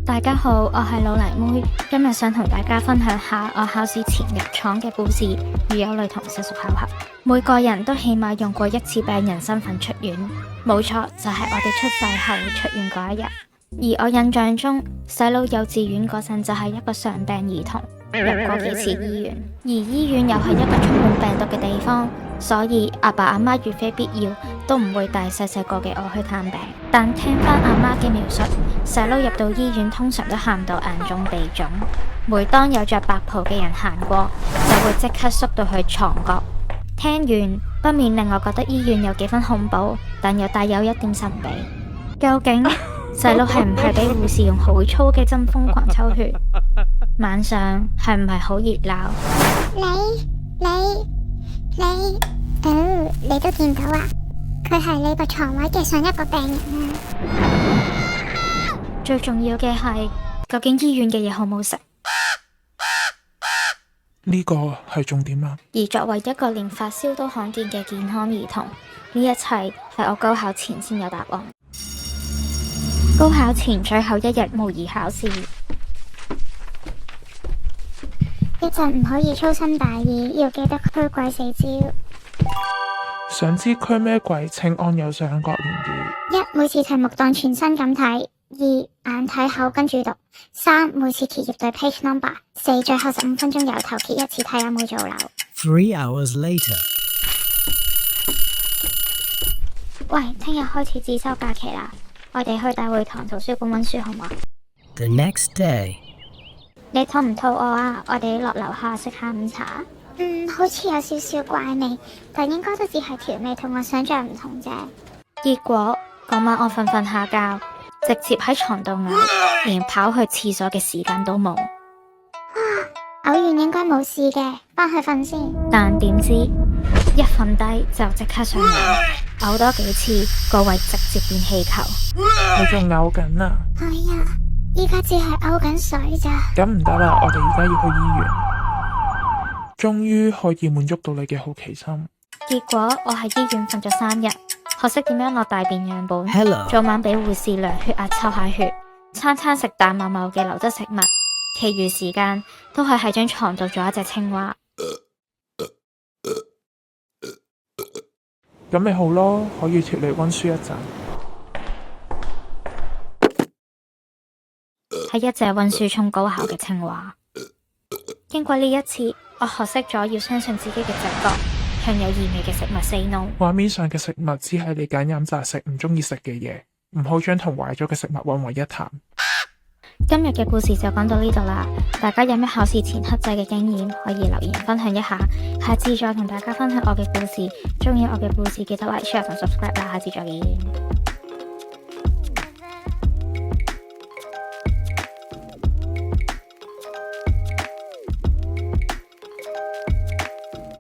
大家好，我係老泥妹，今日想同大家分享下我考試前入廠嘅故事，如有雷同，實屬巧合。每個人都起碼用過一次病人身份出院，冇錯，就係我哋出世後出院嗰一日。而我印象中，細佬幼稚園嗰陣就係一個常病兒童，入過幾次醫院，而醫院又係一個充滿病毒嘅地方，所以阿爸阿媽如非必要都唔會帶細細個嘅我去探病。但聽翻阿媽嘅描述，細佬入到醫院通常都喊到眼腫鼻腫，每當有着白袍嘅人行過，就會即刻縮到去床角。聽完不免令我覺得醫院有幾分恐怖，但又帶有一點神秘。究竟細佬係唔係俾護士用好粗嘅針瘋狂抽血？晚上係唔係好熱鬧？你都見到啊？佢係你個床位嘅上一個病人啊！最重要嘅係，究竟醫院嘅嘢好唔好食？呢個係重點啊！而作為一個連發燒都罕見嘅健康兒童，呢一切係我高考前先有答案。高考前最後一日模擬考試，一陣唔可以粗心大意，要記得驅鬼4招。想知驅咩鬼？請按右上角連結。1. 每次題目當全身咁睇。2. 眼睇口跟住讀。3. 每次揭頁對 page number。4. 最後15分鐘由頭揭一次睇有冇做漏。 3 hours later。喂，聽日開始自修假期啦，我哋去大會堂圖書館溫書好嗎？ The next day。你肚唔肚餓啊？我哋落樓下食下午茶。好似有少少怪味，但應該都只係調味同我想象唔同啫。結果嗰晚我瞓下覺，直接喺床度嘔，連跑去廁所嘅時間都冇。嘔完應該冇事嘅，返去瞓先。但點知一瞓低就即刻上嘔，嘔多幾次個胃直接變氣球。你仲嘔緊啊？係啊，依家只係嘔緊水咋。咁唔得啦，我哋而家要去醫院。終於可以滿足到你嘅好奇心。結果我喺醫院瞓咗3日，學識點樣落大便樣本。Hello。早晚俾護士量血壓抽下血，餐餐食淡茂茂嘅流質食物，其餘時間都係喺張床度做一隻青蛙。咁咪好咯，可以脫離溫書一陣。係一隻溫書衝高考嘅青蛙。經過呢一次，我學識咗要相信自己嘅直覺，向有異味嘅食物 say no。畫面上嘅食物只係你揀飲擇食唔中意食嘅嘢，唔好將同壞咗嘅食物混為一談。今日嘅故事就講到呢度啦，大家有咩考試前克制嘅經驗可以留言分享一下，下次再同大家分享我嘅故事。中意我嘅故事記得like、share 同 subscribe 啦，下次再見。